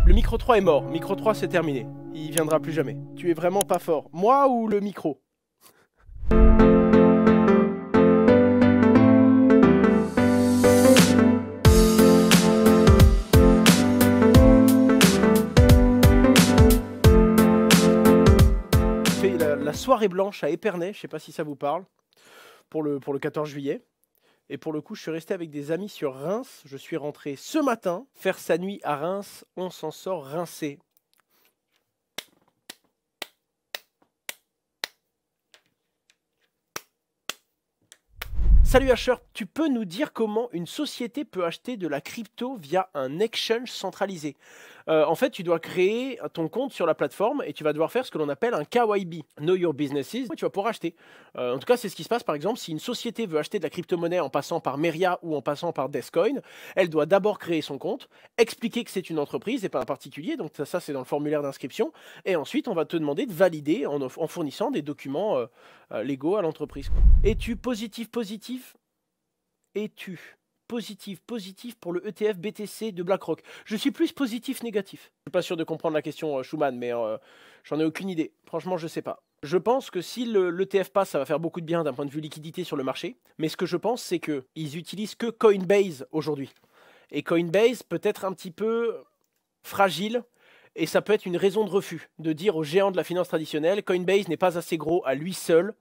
Le micro 3 est mort. Micro 3 c'est terminé. Il viendra plus jamais. Tu es vraiment pas fort. Moi ou le micro? La soirée blanche à Épernay, je sais pas si ça vous parle, pour le 14 juillet. Et pour le coup, je suis resté avec des amis sur Reims. Je suis rentré ce matin. Faire sa nuit à Reims, on s'en sort rincé. Salut Asher, tu peux nous dire comment une société peut acheter de la crypto via un exchange centralisé? En fait, tu dois créer ton compte sur la plateforme et tu vas devoir faire ce que l'on appelle un KYB, Know Your Businesses. Tu vas pouvoir acheter. En tout cas, c'est ce qui se passe par exemple si une société veut acheter de la crypto-monnaie en passant par Meria ou en passant par Descoin. Elle doit d'abord créer son compte, expliquer que c'est une entreprise et pas un particulier. Donc ça c'est dans le formulaire d'inscription. Et ensuite, on va te demander de valider en fournissant des documents légaux à l'entreprise. Es-tu positif? Es-tu positif pour le ETF BTC de BlackRock? Je suis plus positif négatif. Je suis pas sûr de comprendre la question Schumann, mais j'en ai aucune idée. Franchement, je sais pas. Je pense que si l'ETF passe, ça va faire beaucoup de bien d'un point de vue liquidité sur le marché. Mais ce que je pense, c'est qu'ils utilisent que Coinbase aujourd'hui. Et Coinbase peut être un petit peu fragile. Et ça peut être une raison de refus, de dire aux géants de la finance traditionnelle, Coinbase n'est pas assez gros à lui seul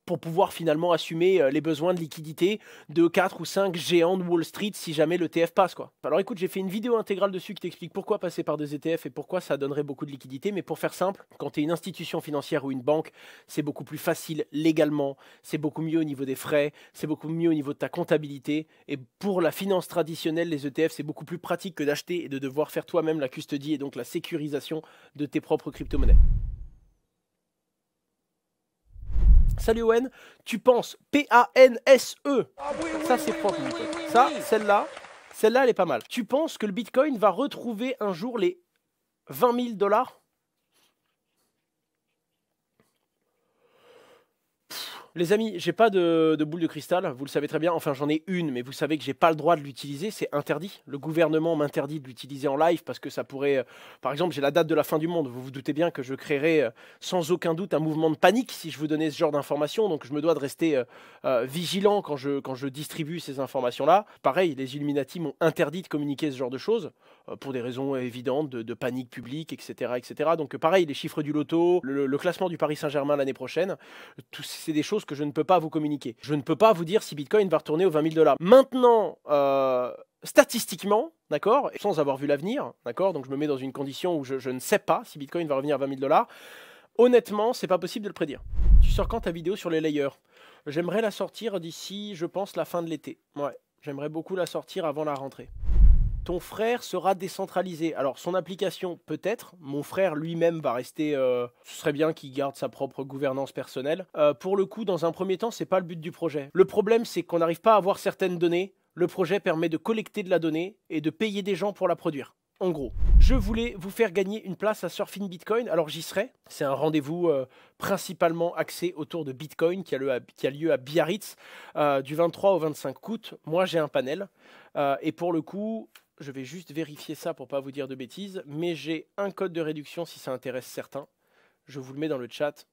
pour pouvoir finalement assumer les besoins de liquidité de 4 ou 5 géants de Wall Street si jamais l'ETF passe, quoi. Alors écoute, j'ai fait une vidéo intégrale dessus qui t'explique pourquoi passer par des ETF et pourquoi ça donnerait beaucoup de liquidité, mais pour faire simple, quand tu es une institution financière ou une banque, c'est beaucoup plus facile légalement, c'est beaucoup mieux au niveau des frais, c'est beaucoup mieux au niveau de ta comptabilité, et pour la finance traditionnelle, les ETF, c'est beaucoup plus pratique que d'acheter et de devoir faire toi-même la custodie et donc la sécurisation de tes propres crypto-monnaies. Salut Owen, tu penses P-A-N-S-E. Ça c'est propre mon pote. Ça, celle-là, elle est pas mal. Tu penses que le Bitcoin va retrouver un jour les 20 000 $? Les amis, j'ai pas de boule de cristal, vous le savez très bien. Enfin, j'en ai une, mais vous savez que j'ai pas le droit de l'utiliser, c'est interdit. Le gouvernement m'interdit de l'utiliser en live parce que ça pourrait... par exemple, j'ai la date de la fin du monde. Vous vous doutez bien que je créerais sans aucun doute un mouvement de panique si je vous donnais ce genre d'informations. Donc, je me dois de rester vigilant quand je distribue ces informations-là. Pareil, les Illuminati m'ont interdit de communiquer ce genre de choses pour des raisons évidentes de panique publique, etc., etc. Donc, pareil, les chiffres du loto, le classement du Paris Saint-Germain l'année prochaine, c'est des choses que je ne peux pas vous communiquer. Je ne peux pas vous dire si Bitcoin va retourner aux 20 000 $. Maintenant, statistiquement, d'accord, sans avoir vu l'avenir, d'accord, donc je me mets dans une condition où je ne sais pas si Bitcoin va revenir à 20 000 $. Honnêtement, c'est pas possible de le prédire. Tu sors quand ta vidéo sur les layers? J'aimerais la sortir d'ici, je pense, la fin de l'été. Ouais, j'aimerais beaucoup la sortir avant la rentrée. Ton frère sera décentralisé. Alors, son application, peut-être. Mon frère lui-même va rester... ce serait bien qu'il garde sa propre gouvernance personnelle. Pour le coup, dans un premier temps, c'est pas le but du projet. Le problème, c'est qu'on n'arrive pas à avoir certaines données. Le projet permet de collecter de la donnée et de payer des gens pour la produire. En gros, je voulais vous faire gagner une place à Surfing Bitcoin. Alors, j'y serai. C'est un rendez-vous principalement axé autour de Bitcoin qui a lieu à Biarritz du 23 au 25 août. Moi, j'ai un panel. Et pour le coup... Je vais juste vérifier ça pour ne pas vous dire de bêtises, mais j'ai un code de réduction si ça intéresse certains. Je vous le mets dans le chat.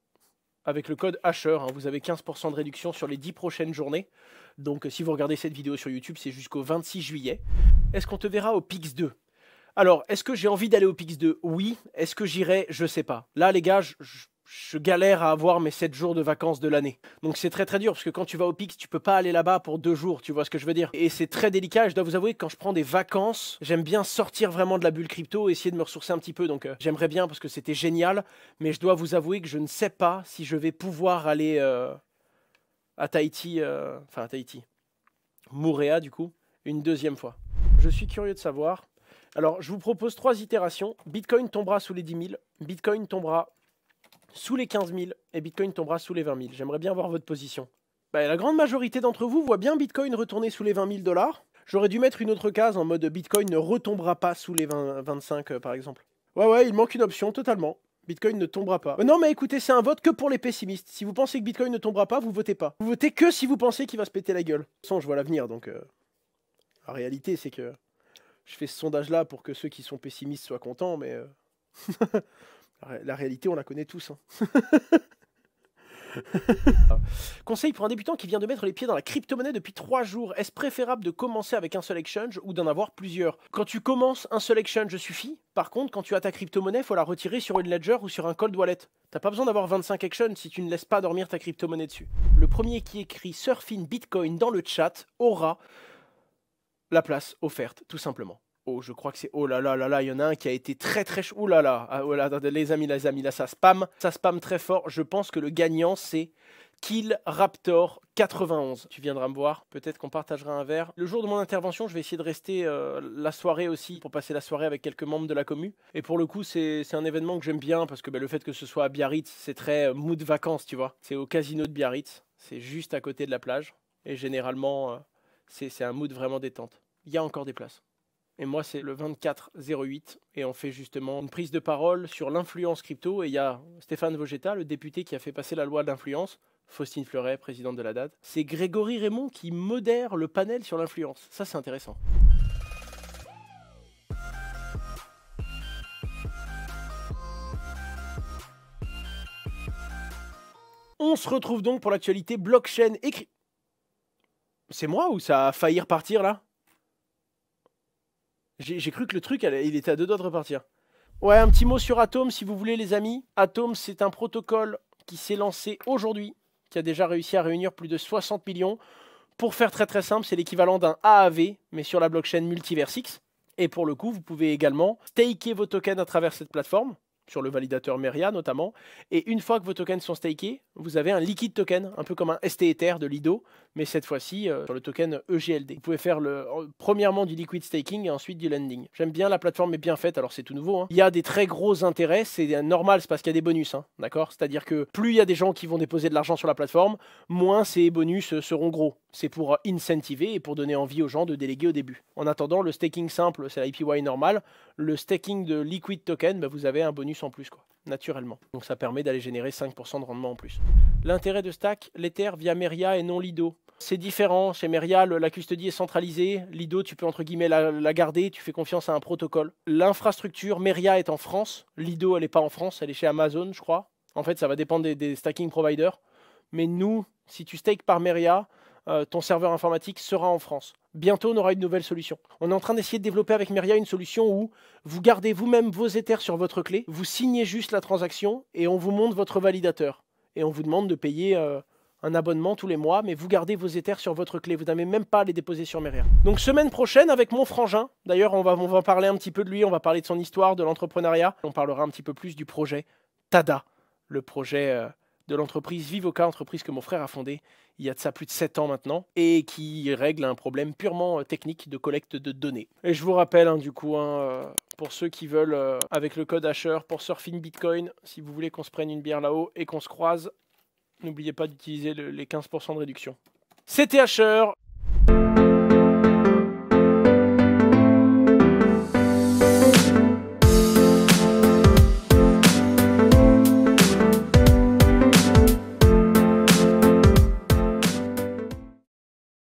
Avec le code Asher, hein, vous avez 15% de réduction sur les 10 prochaines journées. Donc si vous regardez cette vidéo sur YouTube, c'est jusqu'au 26 juillet. Est-ce qu'on te verra au Pix 2? Alors, est-ce que j'ai envie d'aller au Pix 2? Oui. Est-ce que j'irai? Je sais pas. Là, les gars, je galère à avoir mes 7 jours de vacances de l'année. Donc c'est très très dur parce que quand tu vas au Pix, tu peux pas aller là-bas pour 2 jours, tu vois ce que je veux dire. Et c'est très délicat, je dois vous avouer que quand je prends des vacances, j'aime bien sortir vraiment de la bulle crypto, essayer de me ressourcer un petit peu. Donc j'aimerais bien parce que c'était génial, mais je dois vous avouer que je ne sais pas si je vais pouvoir aller à Tahiti, enfin à Tahiti, Moorea du coup, une deuxième fois. Je suis curieux de savoir. Alors je vous propose 3 itérations. Bitcoin tombera sous les 10 000, Bitcoin tombera sous les 15 000 et Bitcoin tombera sous les 20 000. J'aimerais bien voir votre position. La grande majorité d'entre vous voit bien Bitcoin retourner sous les 20 000 $. J'aurais dû mettre une autre case en mode Bitcoin ne retombera pas sous les 25 par exemple. Ouais, il manque une option totalement. Bitcoin ne tombera pas. Non mais écoutez, c'est un vote que pour les pessimistes. Si vous pensez que Bitcoin ne tombera pas, vous votez pas. Vous votez que si vous pensez qu'il va se péter la gueule. De toute façon, je vois l'avenir, donc... La réalité, c'est que... Je fais ce sondage-là pour que ceux qui sont pessimistes soient contents, mais la réalité, on la connaît tous. Hein. Conseil pour un débutant qui vient de mettre les pieds dans la crypto-monnaie depuis 3 jours. Est-ce préférable de commencer avec un seul exchange ou d'en avoir plusieurs? Quand tu commences, un seul exchange suffit. Par contre, quand tu as ta crypto-monnaie, il faut la retirer sur une ledger ou sur un cold wallet. T'as pas besoin d'avoir 25 exchanges si tu ne laisses pas dormir ta crypto-monnaie dessus. Le premier qui écrit Surfing Bitcoin dans le chat aura la place offerte, tout simplement. Oh, je crois que c'est... Oh là là là là, il y en a un qui a été très très chaud. Oh là là, oh là, les amis, là, ça spam très fort. Je pense que le gagnant, c'est Kill Raptor 91. Tu viendras me voir, peut-être qu'on partagera un verre. Le jour de mon intervention, je vais essayer de rester la soirée aussi, pour passer la soirée avec quelques membres de la commu. Et pour le coup, c'est un événement que j'aime bien, parce que le fait que ce soit à Biarritz, c'est très mood vacances, tu vois. C'est au casino de Biarritz, c'est juste à côté de la plage. Et généralement, c'est un mood vraiment détente. Il y a encore des places. Et moi, c'est le 24-08 et on fait justement une prise de parole sur l'influence crypto. Et il y a Stéphane Vogetta, le député qui a fait passer la loi de l'influence, Faustine Fleuret, présidente de la DAD. C'est Grégory Raymond qui modère le panel sur l'influence. Ça, c'est intéressant. On se retrouve donc pour l'actualité blockchain écrit. C'est moi ou ça a failli repartir là? J'ai cru que le truc, il était à 2 doigts de repartir. Ouais, un petit mot sur Atom, si vous voulez, les amis. Atom, c'est un protocole qui s'est lancé aujourd'hui, qui a déjà réussi à réunir plus de 60 millions. Pour faire très très simple, c'est l'équivalent d'un AAV, mais sur la blockchain Multiversix. Et pour le coup, vous pouvez également staker vos tokens à travers cette plateforme, sur le validateur Meria notamment. Et une fois que vos tokens sont stakés, vous avez un liquid token, un peu comme un ST Ether de Lido, mais cette fois-ci sur le token EGLD. Vous pouvez faire premièrement du liquid staking et ensuite du lending. J'aime bien, la plateforme est bien faite, alors c'est tout nouveau. Hein. Il y a des très gros intérêts, c'est normal, c'est parce qu'il y a des bonus, hein, d'accord? C'est-à-dire que plus il y a des gens qui vont déposer de l'argent sur la plateforme, moins ces bonus seront gros. C'est pour incentiver et pour donner envie aux gens de déléguer au début. En attendant, le staking simple, c'est l'IPY normal. Le staking de liquid token, vous avez un bonus en plus, quoi, naturellement. Donc ça permet d'aller générer 5% de rendement en plus. L'intérêt de stack, l'Ether via Meria et non Lido. C'est différent, chez Meria, la custodie est centralisée. Lido, tu peux entre guillemets la garder, tu fais confiance à un protocole. L'infrastructure, Meria est en France. Lido, elle n'est pas en France, elle est chez Amazon, je crois. En fait, ça va dépendre des stacking providers. Mais nous, si tu stakes par Meria, ton serveur informatique sera en France. Bientôt, on aura une nouvelle solution. On est en train d'essayer de développer avec Meria une solution où vous gardez vous-même vos Ethers sur votre clé, vous signez juste la transaction et on vous montre votre validateur. Et on vous demande de payer un abonnement tous les mois, mais vous gardez vos Ethers sur votre clé. Vous n'avez même pas à les déposer sur Meria. Donc semaine prochaine avec mon frangin, d'ailleurs on va parler un petit peu de lui, on va parler de son histoire, de l'entrepreneuriat. On parlera un petit peu plus du projet Tada, le projet de l'entreprise Vivoca, entreprise que mon frère a fondée il y a de ça plus de 7 ans maintenant, et qui règle un problème purement technique de collecte de données. Et je vous rappelle, du coup, pour ceux qui veulent, avec le code Hasher, pour Surfing Bitcoin, si vous voulez qu'on se prenne une bière là-haut et qu'on se croise, n'oubliez pas d'utiliser les 15% de réduction. C'était Hasher.